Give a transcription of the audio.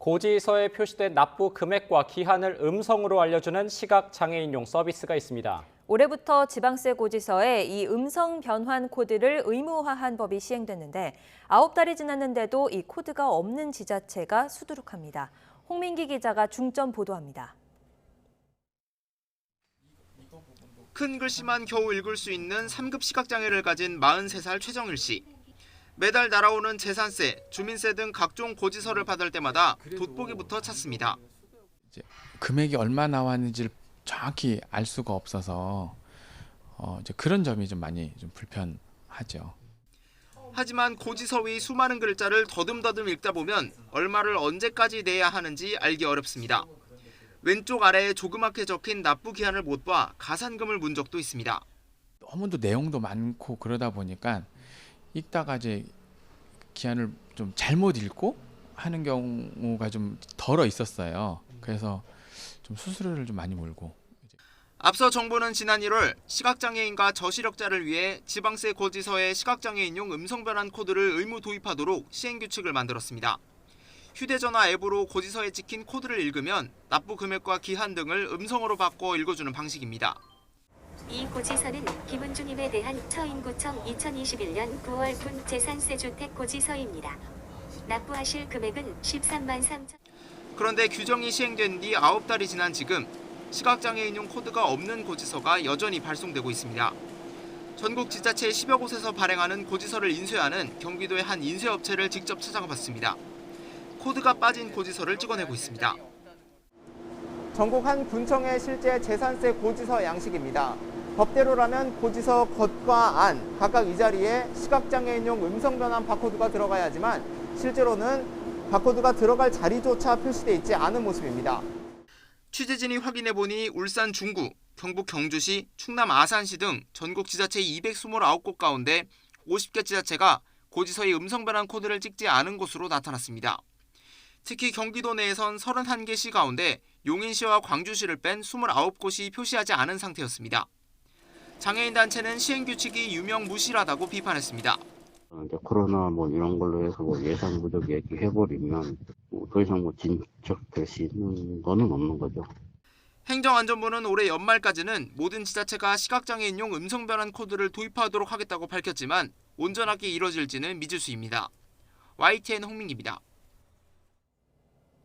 고지서에 표시된 납부 금액과 기한을 음성으로 알려주는 시각장애인용 서비스가 있습니다. 올해부터 지방세 고지서에 이 음성 변환 코드를 의무화한 법이 시행됐는데 9달이 지났는데도 이 코드가 없는 지자체가 수두룩합니다. 홍민기 기자가 중점 보도합니다. 큰 글씨만 겨우 읽을 수 있는 3급 시각장애를 가진 43살 최정일 씨. 매달 날아오는 재산세, 주민세 등 각종 고지서를 받을 때마다 돋보기부터 찾습니다. 이제 금액이 얼마 나왔는지를 정확히 알 수가 없어서 이제 그런 점이 좀 많이 좀 불편하죠. 하지만 고지서 위 수많은 글자를 더듬더듬 읽다 보면 얼마를 언제까지 내야 하는지 알기 어렵습니다. 왼쪽 아래에 조그맣게 적힌 납부 기한을 못 봐 가산금을 문 적도 있습니다. 너무도 내용도 많고 그러다 보니까 읽다가 이제 기한을 좀 잘못 읽고 하는 경우가 좀 덜어 있었어요. 그래서 좀 수수료를 좀 많이 물고. 앞서 정부는 지난 1월 시각장애인과 저시력자를 위해 지방세 고지서에 시각장애인용 음성변환 코드를 의무 도입하도록 시행규칙을 만들었습니다. 휴대전화 앱으로 고지서에 찍힌 코드를 읽으면 납부 금액과 기한 등을 음성으로 바꿔 읽어주는 방식입니다. 이 고지서는 김은주님에 대한 처인구청 2021년 9월분 재산세 주택 고지서입니다. 납부하실 금액은 13만 3천. 그런데 규정이 시행된 뒤 9달이 지난 지금 시각장애인용 코드가 없는 고지서가 여전히 발송되고 있습니다. 전국 지자체 10여 곳에서 발행하는 고지서를 인쇄하는 경기도의 한 인쇄업체를 직접 찾아가 봤습니다. 코드가 빠진 고지서를 찍어내고 있습니다. 전국 한 군청의 실제 재산세 고지서 양식입니다. 법대로라면 고지서 겉과 안 각각 이 자리에 시각장애인용 음성변환 바코드가 들어가야 하지만 실제로는 바코드가 들어갈 자리조차 표시돼 있지 않은 모습입니다. 취재진이 확인해보니 울산 중구, 경북 경주시, 충남 아산시 등 전국 지자체 229곳 가운데 50개 지자체가 고지서의 음성변환 코드를 찍지 않은 곳으로 나타났습니다. 특히 경기도 내에선 31개 시 가운데 용인시와 광주시를 뺀 29곳이 표시하지 않은 상태였습니다. 장애인 단체는 시행규칙이 유명무실하다고 비판했습니다. 코로나 이런 걸로 해서 예산 부족 얘기해버리면 더 이상 진척될 수 있는 거는 없는 거죠. 행정안전부는 올해 연말까지는 모든 지자체가 시각장애인용 음성변환 코드를 도입하도록 하겠다고 밝혔지만 온전하게 이뤄질지는 미지수입니다. YTN 홍민기입니다.